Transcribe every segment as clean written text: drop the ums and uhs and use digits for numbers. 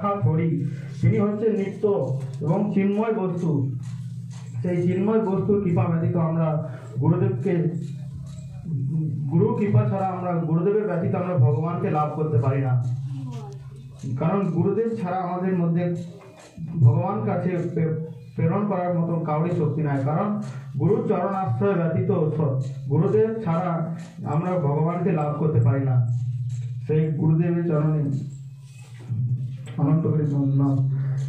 সাক্ষাৎ হরি। তিনি হচ্ছে নিত্য এবং চিন্ময় বস্তু। সেই চিন্ময় বস্তুর কৃপা ব্যতীত আমরা গুরু কৃপা ছাড়া আমরা গুরুদেবের ব্যতীত আমরা ভগবানকে লাভ করতে পারি না। কারণ গুরুদেব ছাড়া আমাদের মধ্যে ভগবান কাছে প্রেরণ করার মতো কাউরি শক্তি নাই। কারণ গুরুর চরণ আশ্রয় ব্যতীত গুরুদেব ছাড়া আমরা ভগবানকে লাভ করতে পারি না। সেই গুরুদেবের চরণে অনন্ত করে বন্দনা।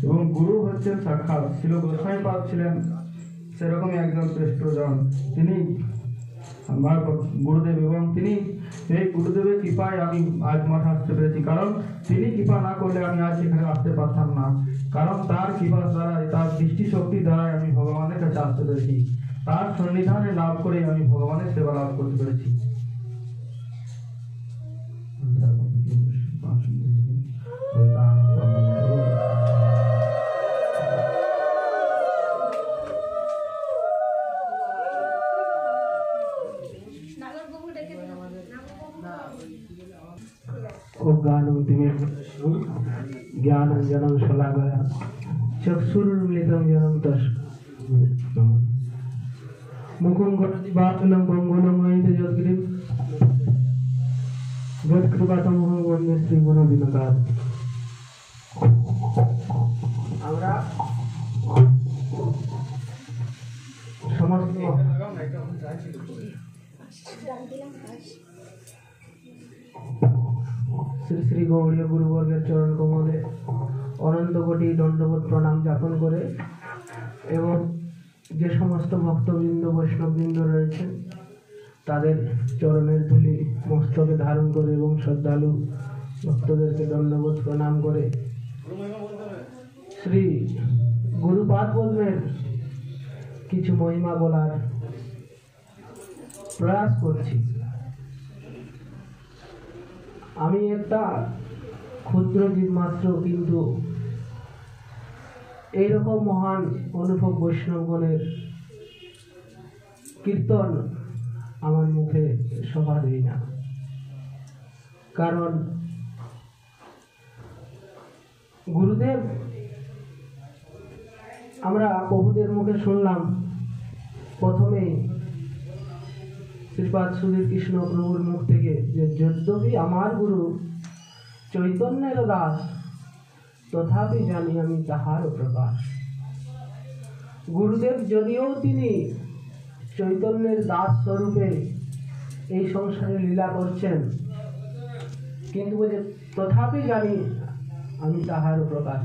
এবং গুরু হচ্ছেন সাক্ষাৎ ছিল গোস্বামীপাদ ছিলেন সেরকমই একজন শ্রেষ্ঠ জন। তিনি আমার গুরুদেব এবং তিনি এই গুরুদেবের কৃপায় আমি আজ মঠে আসতে পেরেছি। কারণ তিনি কৃপা না করলে আমি আজ এখানে আসতে পারতাম না। কারণ তার কৃপা দ্বারাই, তার দৃষ্টি শক্তি দ্বারাই আমি ভগবানের কাছে আসতে পেরেছি। তার সন্নিধানে লাভ করে আমি ভগবানের সেবা লাভ করতে পেরেছি। ज्ञानंजनं शलाकया चक्षुरुन्मिलितं येन तस्मै मुखं करोति वाचालं पंगुलं यत् यद्गिरिं यत्कृपातमहं वन्दे श्रीगुरु दिनकर। আমরা সমস্ত শ্রী শ্রী গৌড়ীয় গুরুবর্গের চরণ কমলে অনন্ত কোটি দণ্ডবোধ প্রণাম জ্ঞাপন করে এবং যে সমস্ত ভক্তবৃন্দ বৈষ্ণববৃন্দ রয়েছেন তাদের চরণের ধুলি মস্তকে ধারণ করে এবং শ্রদ্ধালু ভক্তদেরকে দণ্ডবোধ প্রণাম করে শ্রী গুরুপাদ পদ্মের কিছু মহিমা বলার প্রয়াস করছি। আমি একটা ক্ষুদ্র জীব মাত্র, কিন্তু এইরকম মহান অনুভব বৈষ্ণবগণের কীর্তন আমার মুখে শোভা দেই না। কারণ গুরুদেব আমরা বহুদের মুখে শুনলাম, প্রথমেই শ্রীপাদ সুধীর কৃষ্ণ প্রভুর মুখ থেকে, যে যদ্যপি আমার গুরু চৈতন্যের দাস তথাপি জানি আমি তাহার প্রকাশ। গুরুদেব যদিও তিনি চৈতন্যের দাস স্বরূপে এই সংসারে লীলা করছেন, কিন্তু বলে তথাপি জানি আমি তাহার প্রকাশ,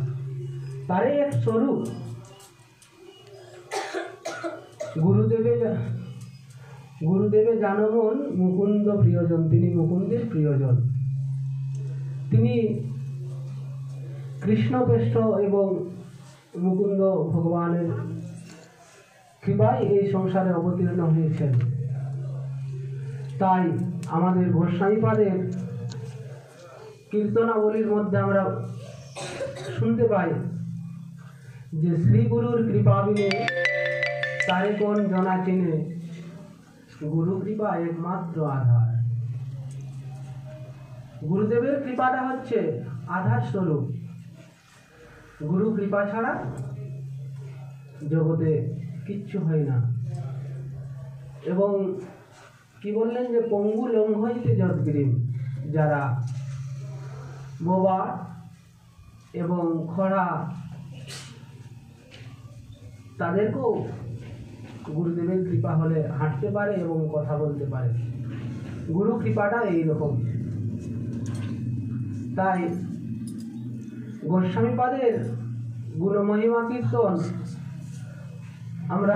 তারই এক স্বরূপ। গুরুদেবের জানমন মুকুন্দ প্রিয়জন, তিনি মুকুন্দের প্রিয়জন। তিনি কৃষ্ণপৃষ্ঠ এবং মুকুন্দ ভগবানের কৃপায় এই সংসারে অবতীর্ণ হয়েছেন। তাই আমাদের গোস্বামীপাদের কীর্তনাবলীর মধ্যে আমরা শুনতে পাই যে শ্রী গুরুর কৃপা বিনে তারে কোন জনা চিনে, গুরু কৃপা একমাত্র আধার। গুরুদেবের কৃপাটা হচ্ছে আধার স্বরূপ। গুরু কৃপা ছাড়া জগতে কিচ্ছু হয় না। এবং কি বললেন যে পঙ্গু লঙ্ঘইতে যদ্গিরিম, যারা বোবা এবং খরা তাদেরকেও গুরুদেবের কৃপা হলে হাঁটতে পারে এবং কথা বলতে পারে। গুরু কৃপাটা এইরকম। তাই গোস্বামীপাদের গুণমহিমা কীর্তন আমরা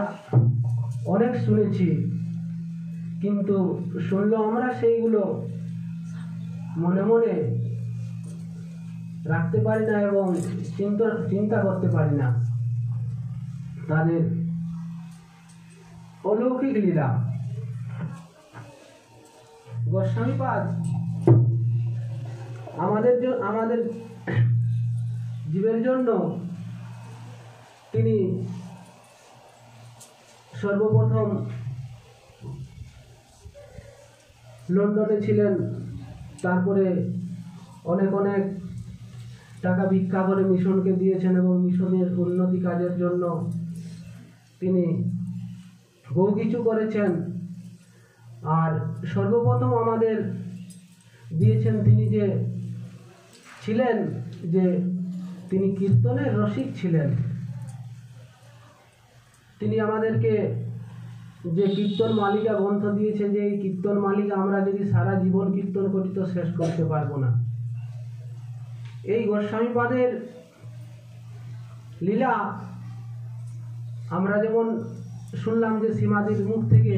অনেক শুনেছি, কিন্তু শুনলেও আমরা সেইগুলো মনে মনে রাখতে পারি না এবং চিন্তা করতে পারি না। তাদের অলৌকিক লীলা। গোস্বামীপাদ আমাদের জীবের জন্য তিনি সর্বপ্রথম লন্ডনে ছিলেন, তারপরে অনেক টাকা ভিক্ষা করে মিশনকে দিয়েছেন এবং মিশনের উন্নতি কাজের জন্য তিনি বহু কিছু করেছেন। আর সর্বপ্রথম আমাদের দিয়েছেন তিনি যে ছিলেন, যে তিনি কীর্তনের রসিক ছিলেন। তিনি আমাদেরকে যে কীর্তন মালিকা গ্রন্থ দিয়েছে, যে এই কীর্তন মালিকা আমরা যদি সারা জীবন কীর্তন করি তো শেষ করতে পারবো না। এই গোস্বামীপাদের লীলা আমরা যেমন শুনলাম যে শ্রীমাদির মুখ থেকে,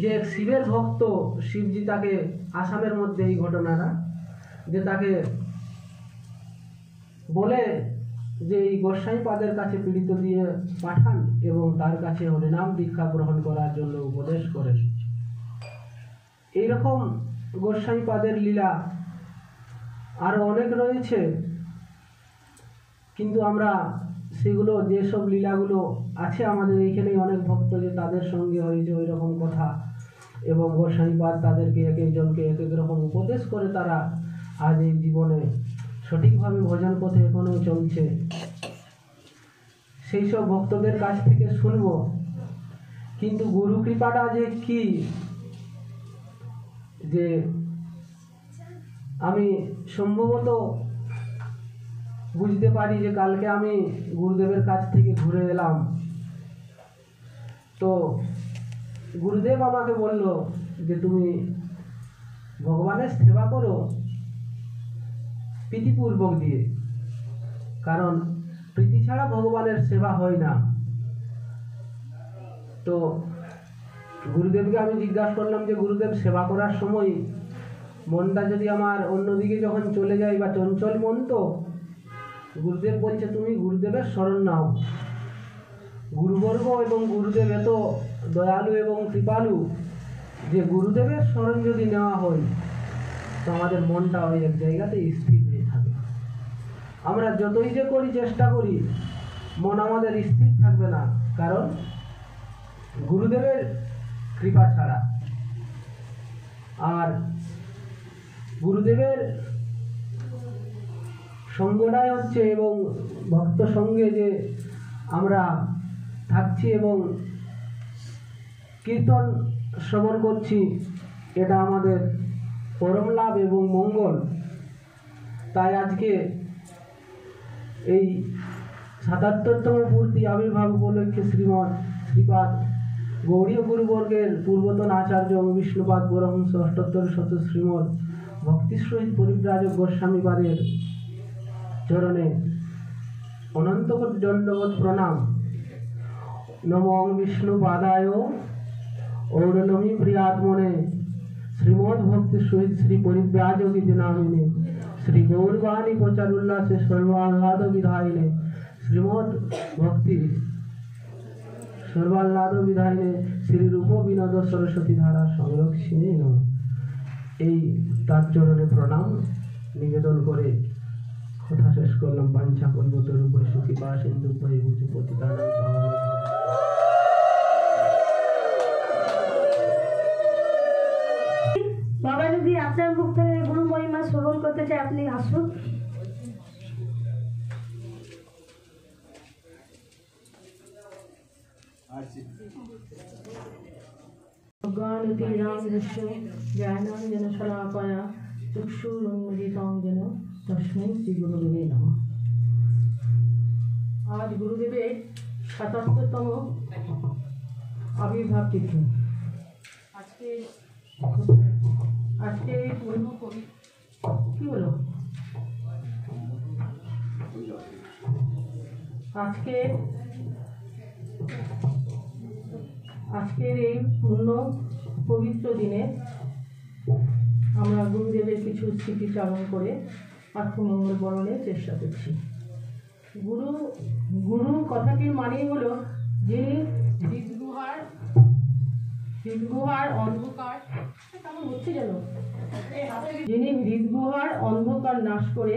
যে এক শিবের ভক্ত, শিবজি তাকে আসামের মধ্যে এই ঘটনাটা, যে তাকে বলে যে এই গোস্বামীপাদের কাছে পীড়িত দিয়ে পাঠান এবং তার কাছে হরিনাম দীক্ষা গ্রহণ করার জন্য উপদেশ করেন। এইরকম গোস্বামীপাদের লীলা আরো অনেক রয়েছে, কিন্তু আমরা সেগুলো, যেসব লীলাগুলো আছে আমাদের এইখানে অনেক ভক্ত যে তাদের সঙ্গে হয়েছে ওই রকম কথা, এবং গোস্বামীপাদ তাদেরকে এক একজনকে এক এক রকম উপদেশ করে তারা আজ এই জীবনে সঠিকভাবে ভজন পথে এখনো চলছে। সেই সব ভক্তদের কাছ থেকে শুনবো। কিন্তু গুরু কৃপাটা যে কি, যে আমি সম্ভবত বুঝতে পারি যে কালকে আমি গুরুদেবের কাছ থেকে ঘুরে এলাম, তো গুরুদেব আমাকে বলল যে তুমি ভগবানের সেবা করো প্রীতিপূর্বক দিয়ে, কারণ প্রীতি ছাড়া ভগবানের সেবা হয় না। তো গুরুদেবকে আমি জিজ্ঞাসা করলাম যে গুরুদেব, সেবা করার সময় মনটা যদি আমার অন্যদিকে যখন চলে যায় বা চঞ্চল মন, তো গুরুদেব বলছে তুমি গুরুদেবের শরণ নাও। গুরুবর্গ এবং গুরুদেব এত দয়ালু এবং কৃপালু যে গুরুদেবের শরণ যদি নেওয়া হয় তো আমাদের মনটা ওই এক জায়গাতে স্থির হয়ে থাকে। আমরা যতই যে করি, চেষ্টা করি, মন আমাদের স্থির থাকবে না, কারণ গুরুদেবের কৃপা ছাড়া। আর গুরুদেবের সঙ্গটাই হচ্ছে, এবং ভক্ত সঙ্গে যে আমরা থাকছি এবং কীর্তন শ্রবণ করছি, এটা আমাদের পরম লাভ এবং মঙ্গল। তাই আজকে এই ৭৭তম পূর্তি আবির্ভাব উপলক্ষে শ্রীপাদ গৌড়ীয় গুরুবর্গের পূর্বতন আচার্য বিষ্ণুপাদ পরমহংস অষ্টোত্তর শত শ্রীমৎ ভক্তির সহিত পরিব্রাজক গোস্বামীপাদের চরণে অনন্ত কোটি দণ্ডবৎ প্রণাম। নমো বিষ্ণুপাদায় ঔরনমি প্রিয়াত্মনে শ্রীমৎ ভক্তির সহিত শ্রী পরিব্রাজকীতি নামিনে শ্রী গৌরবাণী প্রচার উল্লাসে সর্বাহ্লাদ বিধায়িনে শ্রীমৎ ভক্তি সর্বাহ্লাদ বিধায়িনে শ্রী রূপ বিনোদ সরস্বতী ধারা সংরক্ষিণী নমঃ। এই তার চরণে প্রণাম নিবেদন করে কথা শেষ করলাম। বাঞ্ছা কল্পতরু সুখী বা সিন্ধু বুঝু পতিতানাং পাবনেভ্যো। বাবা যদি আপনার মুখ থেকে গুরু মহিমা শ্রবণ করতে চাই, আপনি আসুন। জ্ঞানাঞ্জনশলাকায়া চক্ষুরুন্মিলিतं যেন তস্मै শ্রী গুরুদেবে নমঃ। আজ গুরুদেবের ৭৭তম আবির্ভাব তিথি। আজকে পূর্ণ কবি কি হলো, আজকের এই পূর্ণ পবিত্র দিনে আমরা গুরুদেবের কিছু স্মৃতিচারণ করে আত্মমঙ্গল বরণের চেষ্টা করছি। গুরু কথাটির মানেই হলো যিনি হৃদগুহার অন্ধকার যিনি হৃদগুহার অন্ধকার নাশ করে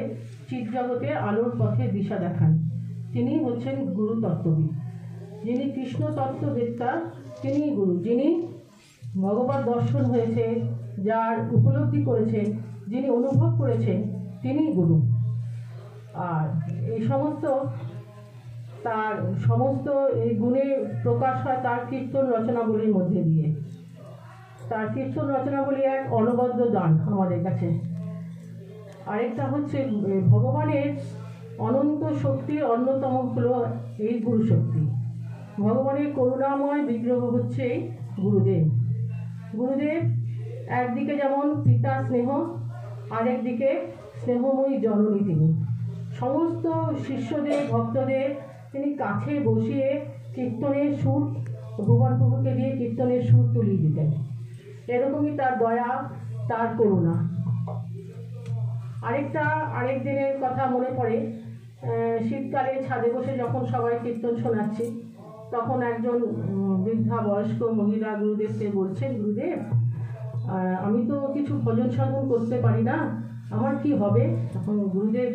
চিৎজগতের আলোর পথে দিশা দেখান, তিনি হচ্ছেন গুরু তত্ত্ববিদ। যিনি কৃষ্ণ তত্ত্ববেত্তা তিনি গুরু। যিনি ভগবত দর্শন হয়েছে, যার উপলব্ধি করেছেন, যিনি অনুভব করেছেন, তিনি গুরু। আর এই সমস্ত তার সমস্ত এই গুণের প্রকাশ হয় তার কীর্তন রচনাবলীর মধ্যে দিয়ে। তার কীর্তন রচনাবলী এক অনবদ্য দান আমাদের কাছে। আরেকটা হচ্ছে ভগবানের অনন্ত শক্তির অন্যতম হলো এই গুরু শক্তি। ভগবানের করুণাময় বিগ্রহ হচ্ছে গুরুদেব। গুরুদেব একদিকে যেমন পিতা স্নেহ, আরেকদিকে স্নেহময়ী জননী। তিনি সমস্ত শিষ্যদের ভক্তদের তিনি কাছে বসিয়ে কীর্তনের সুর ভগবান প্রভুকে দিয়ে কীর্তনের সুর তুলিয়ে দিতেন। এরকমই তার দয়া, তার করুণা। আরেক দিনের কথা মনে পড়ে, শীতকালে ছাদে বসে যখন সবাই কীর্তন শোনাচ্ছি, তখন একজন বৃদ্ধা বয়স্ক মহিলা গুরুদেবকে বলছেন, গুরুদেব আমি তো কিছু ভজন সাধন করতে পারি না, আমার কি হবে? তখন গুরুদেব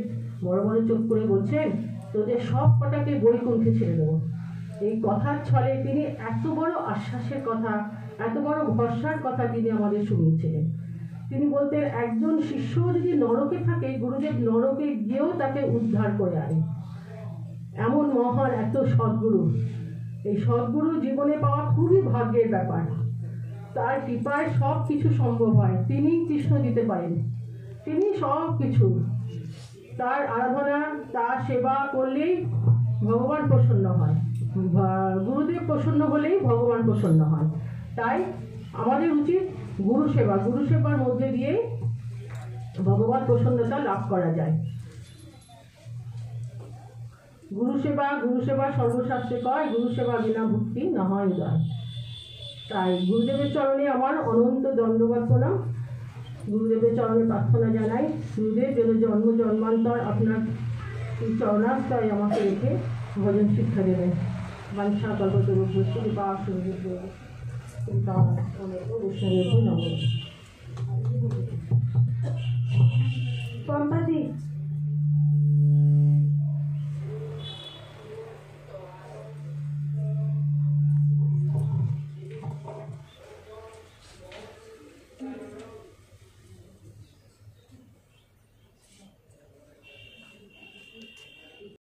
বড় বড় চোখ করে বলছেন, তোদের সব কটাকে বৈকুণ্ঠে ছেড়ে দেবো। এই কথার ছলে তিনি এত বড় আশ্বাসের কথা, এত বড় ভরসার কথা তিনি আমাদের শুনিয়েছিলেন। তিনি বলতেন, একজন শিষ্য যদি নরকে থাকে, গুরুদেব নরকে গিয়েও তাকে উদ্ধার করে আনে। এমন মহান এত সদ্গুরু, এই সদ্গুরু জীবনে পাওয়া খুবই ভাগ্যের ব্যাপার। তার কৃপায় সব কিছু সম্ভব হয়। তিনি কৃষ্ণ দিতে পারেন, তিনি সব কিছু। তার আরাধনা, তার সেবা করলেই ভগবান প্রসন্ন হয়। গুরুদেব প্রসন্ন হলেই ভগবান প্রসন্ন হয়। তাই আমাদের উচিত গুরু সেবা, গুরু সেবার মধ্যে দিয়ে ভগবান প্রসন্নতা লাভ করা যায়। গুরু সেবা সর্বশাস্ত্রে কয়, গুরু সেবা বিনা ভক্তি না হয় উদয়। তাই গুরুদেবের চরণে আমার অনন্ত দণ্ডবত প্রণাম। গুরুদেবের চরণে প্রার্থনা জানাই, গুরুদেব যেন জন্ম জন্মান্তর আপনার চরণাশ্রয় আমাকে রেখে ভজন শিক্ষা দেবেন। বাঞ্ছা কল্পতরুভ্যশ্চ কৃপা সিন্ধুভ্যো বৈষ্ণবেভ্যো নমঃ। পম্পাদি